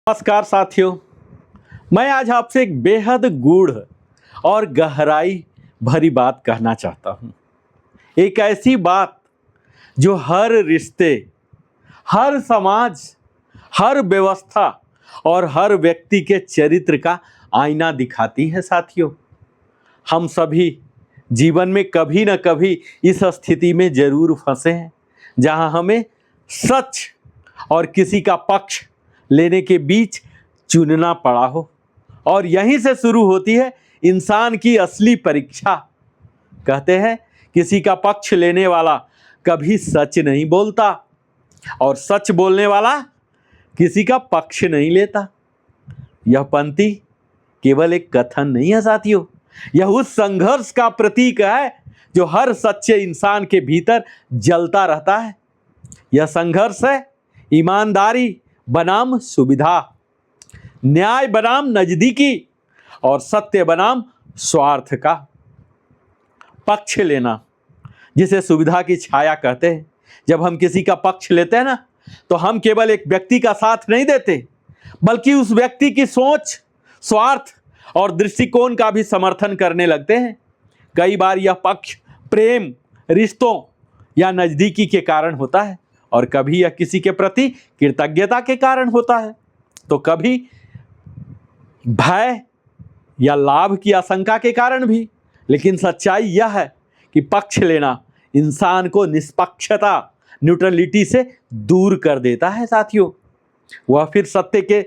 नमस्कार साथियों, मैं आज आपसे एक बेहद गूढ़ और गहराई भरी बात कहना चाहता हूँ। एक ऐसी बात जो हर रिश्ते, हर समाज, हर व्यवस्था और हर व्यक्ति के चरित्र का आईना दिखाती है। साथियों, हम सभी जीवन में कभी न कभी इस स्थिति में जरूर फंसे हैं जहाँ हमें सच और किसी का पक्ष लेने के बीच चुनना पड़ा हो। और यहीं से शुरू होती है इंसान की असली परीक्षा। कहते हैं किसी का पक्ष लेने वाला कभी सच नहीं बोलता और सच बोलने वाला किसी का पक्ष नहीं लेता। यह पंक्ति केवल एक कथन नहीं है साथियों, यह उस संघर्ष का प्रतीक है जो हर सच्चे इंसान के भीतर जलता रहता है। यह संघर्ष है ईमानदारी बनाम सुविधा, न्याय बनाम नजदीकी और सत्य बनाम स्वार्थ का। पक्ष लेना, जिसे सुविधा की छाया कहते हैं। जब हम किसी का पक्ष लेते हैं ना, तो हम केवल एक व्यक्ति का साथ नहीं देते, बल्कि उस व्यक्ति की सोच, स्वार्थ और दृष्टिकोण का भी समर्थन करने लगते हैं। कई बार यह पक्ष प्रेम, रिश्तों या नजदीकी के कारण होता है और कभी यह किसी के प्रति कृतज्ञता के कारण होता है, तो कभी भय या लाभ की आशंका के कारण भी। लेकिन सच्चाई यह है कि पक्ष लेना इंसान को निष्पक्षता, न्यूट्रलिटी से दूर कर देता है साथियों। वह फिर सत्य के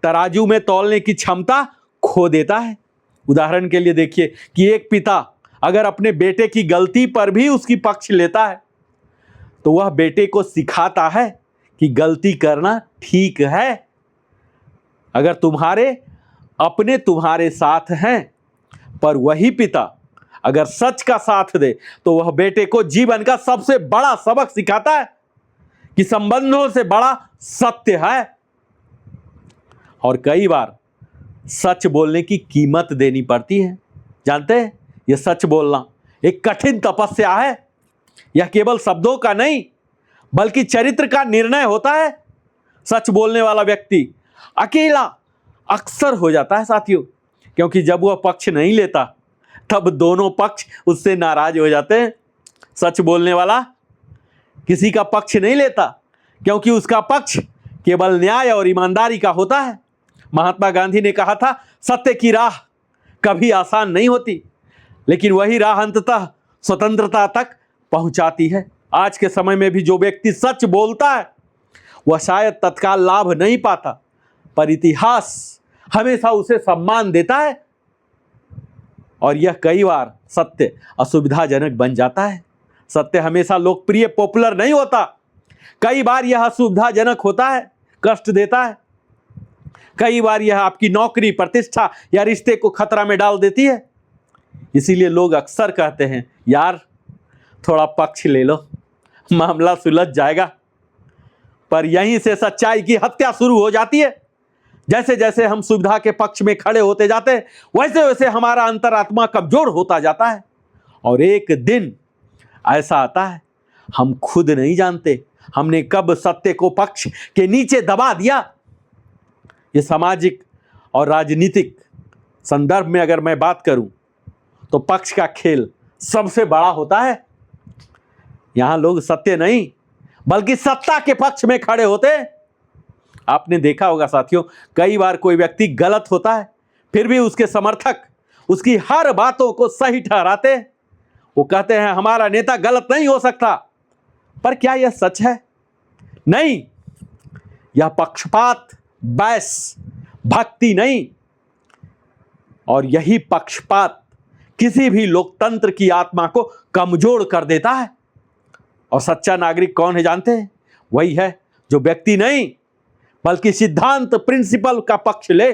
तराजू में तौलने की क्षमता खो देता है। उदाहरण के लिए देखिए कि एक पिता अगर अपने बेटे की गलती पर भी उसकी पक्ष लेता है, तो वह बेटे को सिखाता है कि गलती करना ठीक है। अगर तुम्हारे साथ हैं, पर वही पिता अगर सच का साथ दे, तो वह बेटे को जीवन का सबसे बड़ा सबक सिखाता है कि संबंधों से बड़ा सत्य है। और कई बार सच बोलने की कीमत देनी पड़ती है। जानते हैं, यह सच बोलना एक कठिन तपस्या है। यह केवल शब्दों का नहीं, बल्कि चरित्र का निर्णय होता है। सच बोलने वाला व्यक्ति अकेला अक्सर हो जाता है साथियों, क्योंकि जब वह पक्ष नहीं लेता, तब दोनों पक्ष उससे नाराज हो जाते हैं। सच बोलने वाला किसी का पक्ष नहीं लेता, क्योंकि उसका पक्ष केवल न्याय और ईमानदारी का होता है। महात्मा गांधी ने कहा था, सत्य की राह कभी आसान नहीं होती, लेकिन वही राह अंततः स्वतंत्रता तक पहुंचाती है। आज के समय में भी जो व्यक्ति सच बोलता है, वह शायद तत्काल लाभ नहीं पाता, पर इतिहास हमेशा उसे सम्मान देता है। और यह कई बार सत्य असुविधाजनक बन जाता है। सत्य हमेशा लोकप्रिय, पॉपुलर नहीं होता। कई बार यह असुविधाजनक होता है, कष्ट देता है। कई बार यह आपकी नौकरी, प्रतिष्ठा या रिश्ते को खतरा में डाल देती है। इसीलिए लोग अक्सर कहते हैं, यार थोड़ा पक्ष ले लो, मामला सुलझ जाएगा। पर यहीं से सच्चाई की हत्या शुरू हो जाती है। जैसे जैसे हम सुविधा के पक्ष में खड़े होते जाते हैं, वैसे वैसे हमारा अंतरात्मा कमजोर होता जाता है। और एक दिन ऐसा आता है, हम खुद नहीं जानते हमने कब सत्य को पक्ष के नीचे दबा दिया। ये सामाजिक और राजनीतिक संदर्भ में अगर मैं बात करूं, तो पक्ष का खेल सबसे बड़ा होता है। यहां लोग सत्य नहीं, बल्कि सत्ता के पक्ष में खड़े होते हैं। आपने देखा होगा साथियों, कई बार कोई व्यक्ति गलत होता है, फिर भी उसके समर्थक उसकी हर बातों को सही ठहराते हैं। वो कहते हैं, हमारा नेता गलत नहीं हो सकता। पर क्या यह सच है? नहीं, यह पक्षपात, बहस, भक्ति नहीं। और यही पक्षपात किसी भी लोकतंत्र की आत्मा को कमजोर कर देता है। और सच्चा नागरिक कौन है जानते हैं? वही है जो व्यक्ति नहीं, बल्कि सिद्धांत, प्रिंसिपल का पक्ष ले,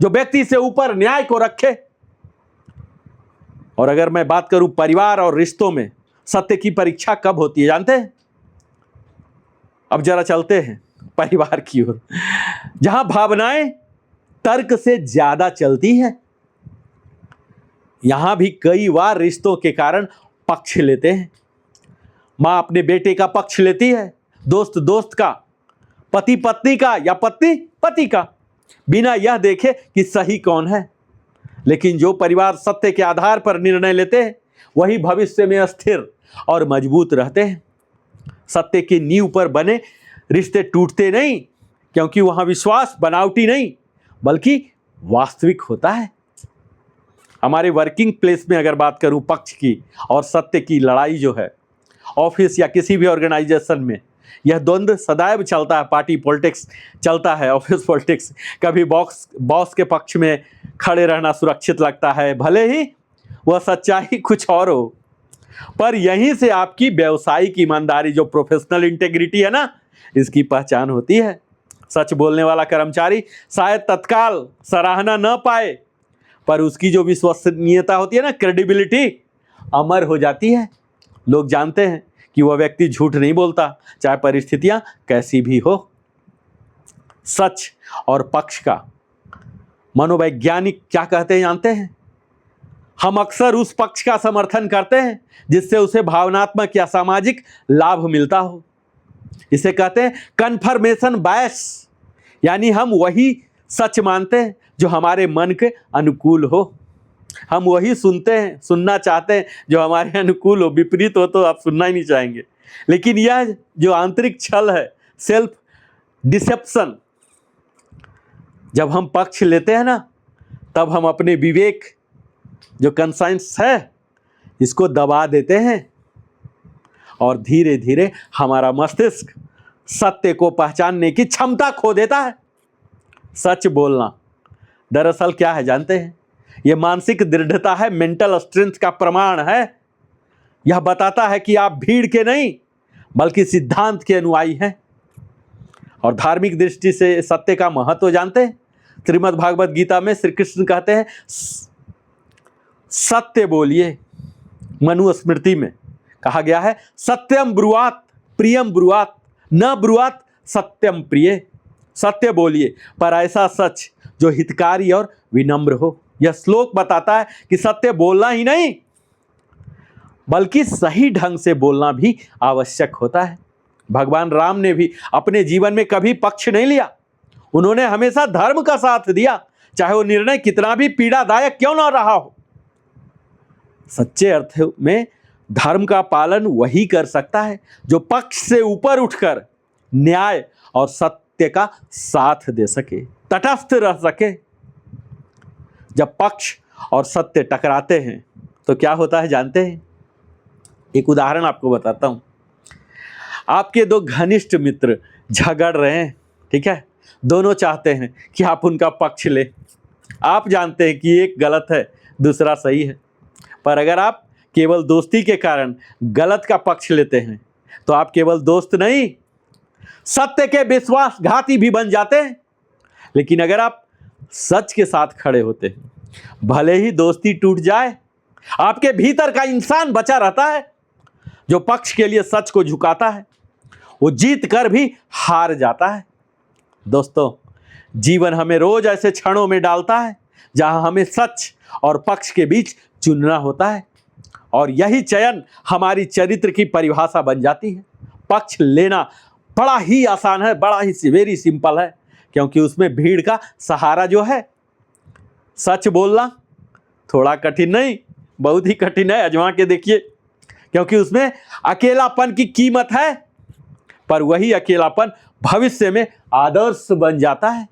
जो व्यक्ति से ऊपर न्याय को रखे। और अगर मैं बात करूं परिवार और रिश्तों में सत्य की परीक्षा कब होती है जानते हैं? अब जरा चलते हैं परिवार की ओर, जहां भावनाएं तर्क से ज्यादा चलती हैं। यहां भी कई बार रिश्तों के कारण पक्ष लेते हैं। मां अपने बेटे का पक्ष लेती है, दोस्त दोस्त का, पति पत्नी का या पत्नी पति का। बिना यह देखे कि सही कौन है। लेकिन जो परिवार सत्य के आधार पर निर्णय लेते हैं वही भविष्य में स्थिर और मजबूत रहते हैं। सत्य की नींव पर बने रिश्ते टूटते नहीं, क्योंकि वहां विश्वास बनावटी नहीं बल्कि वास्तविक होता है। हमारे वर्किंग प्लेस में अगर बात करूं पक्ष की और सत्य की लड़ाई जो है, ऑफिस या किसी भी ऑर्गेनाइजेशन में यह द्वंद्व सदैव चलता है। पार्टी पॉलिटिक्स चलता है, ऑफिस पॉलिटिक्स। कभी बॉस के पक्ष में खड़े रहना सुरक्षित लगता है, भले ही वह सच्चाई कुछ और हो। पर यहीं से आपकी व्यावसायिक ईमानदारी, जो प्रोफेशनल इंटेग्रिटी है ना, इसकी पहचान होती है। सच बोलने वाला कर्मचारी शायद तत्काल सराहना न पाए, पर उसकी जो विश्वसनीयता होती है ना, क्रेडिबिलिटी, अमर हो जाती है। लोग जानते हैं कि वह व्यक्ति झूठ नहीं बोलता, चाहे परिस्थितियां कैसी भी हो। सच और पक्ष का मनोवैज्ञानिक क्या कहते हैं जानते हैं? हम अक्सर उस पक्ष का समर्थन करते हैं जिससे उसे भावनात्मक या सामाजिक लाभ मिलता हो। इसे कहते हैं कन्फर्मेशन बायस, यानी हम वही सच मानते हैं जो हमारे मन के अनुकूल हो। हम वही सुनना चाहते हैं जो हमारे अनुकूल हो। विपरीत हो तो आप सुनना ही नहीं चाहेंगे। लेकिन यह जो आंतरिक छल है, सेल्फ डिसेप्शन, जब हम पक्ष लेते हैं ना, तब हम अपने विवेक, जो कंसाइंस है, इसको दबा देते हैं और धीरे धीरे हमारा मस्तिष्क सत्य को पहचानने की क्षमता खो देता है। सच बोलना दरअसल क्या है जानते हैं? यह मानसिक दृढ़ता है, मेंटल स्ट्रेंथ का प्रमाण है। यह बताता है कि आप भीड़ के नहीं बल्कि सिद्धांत के अनुयायी हैं। और धार्मिक दृष्टि से सत्य का महत्व जानते हैं? श्रीमद् भागवत गीता में श्री कृष्ण कहते हैं सत्य बोलिए। मनुस्मृति में कहा गया है सत्यम ब्रुवात प्रियम ब्रुवात, न ब्रुवात सत्यम प्रिय। सत्य बोलिए, पर ऐसा सच जो हितकारी और विनम्र हो। यह श्लोक बताता है कि सत्य बोलना ही नहीं बल्कि सही ढंग से बोलना भी आवश्यक होता है। भगवान राम ने भी अपने जीवन में कभी पक्ष नहीं लिया। उन्होंने हमेशा धर्म का साथ दिया, चाहे वो निर्णय कितना भी पीड़ादायक क्यों ना रहा हो। सच्चे अर्थ में धर्म का पालन वही कर सकता है जो पक्ष से ऊपर उठकर न्याय और सत्य का साथ दे सके, तटस्थ रह सके। जब पक्ष और सत्य टकराते हैं तो क्या होता है जानते हैं? एक उदाहरण आपको बताता हूं। आपके दो घनिष्ठ मित्र झगड़ रहे हैं, ठीक है? दोनों चाहते हैं कि आप उनका पक्ष ले। आप जानते हैं कि एक गलत है, दूसरा सही है। पर अगर आप केवल दोस्ती के कारण गलत का पक्ष लेते हैं तो आप केवल दोस्त नहीं, सत्य के विश्वासघाती भी बन जाते हैं। लेकिन अगर आप सच के साथ खड़े होते हैं, भले ही दोस्ती टूट जाए, आपके भीतर का इंसान बचा रहता है जो पक्ष के लिए सच को झुकाता है। वो जीत कर भी हार जाता है। दोस्तों, जीवन हमें रोज ऐसे क्षणों में डालता है जहां हमें सच और पक्ष के बीच चुनना होता है, और यही चयन हमारी चरित्र की परिभाषा बन जाती है। पक्ष लेना बड़ा ही आसान है, बड़ा ही वेरी सिंपल है, क्योंकि उसमें भीड़ का सहारा जो है। सच बोलना थोड़ा कठिन नहीं, बहुत ही कठिन है, आजमा के देखिए, क्योंकि उसमें अकेलापन की कीमत है। पर वही अकेलापन भविष्य में आदर्श बन जाता है।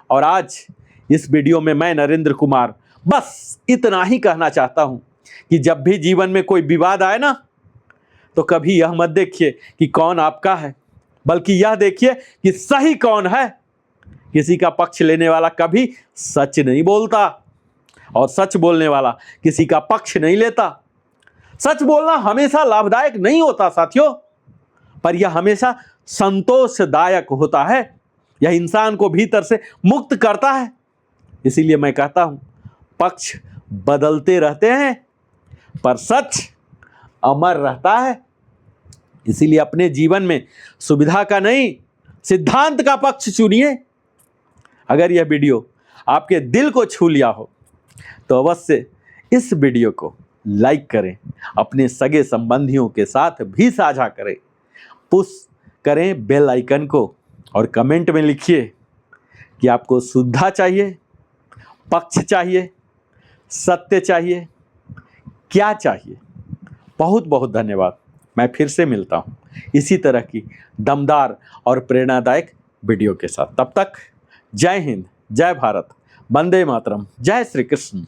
और आज इस वीडियो में मैं नरेंद्र कुमार बस इतना ही कहना चाहता हूं कि जब भी जीवन में कोई विवाद आए ना, तो कभी यह मत देखिए कि कौन आपका है, बल्कि यह देखिए कि सही कौन है। किसी का पक्ष लेने वाला कभी सच नहीं बोलता, और सच बोलने वाला किसी का पक्ष नहीं लेता। सच बोलना हमेशा लाभदायक नहीं होता साथियों, पर यह हमेशा संतोषदायक होता है। यह इंसान को भीतर से मुक्त करता है। इसीलिए मैं कहता हूं, पक्ष बदलते रहते हैं पर सच अमर रहता है। इसीलिए अपने जीवन में सुविधा का नहीं, सिद्धांत का पक्ष चुनिए। अगर यह वीडियो आपके दिल को छू लिया हो तो अवश्य इस वीडियो को लाइक करें, अपने सगे संबंधियों के साथ भी साझा करें, पुश करें बेल आइकन को, और कमेंट में लिखिए कि आपको शुद्धता चाहिए, पक्ष चाहिए, सत्य चाहिए, क्या चाहिए। बहुत बहुत धन्यवाद। मैं फिर से मिलता हूँ इसी तरह की दमदार और प्रेरणादायक वीडियो के साथ। तब तक जय हिंद, जय भारत, वंदे मातरम, जय श्री कृष्ण।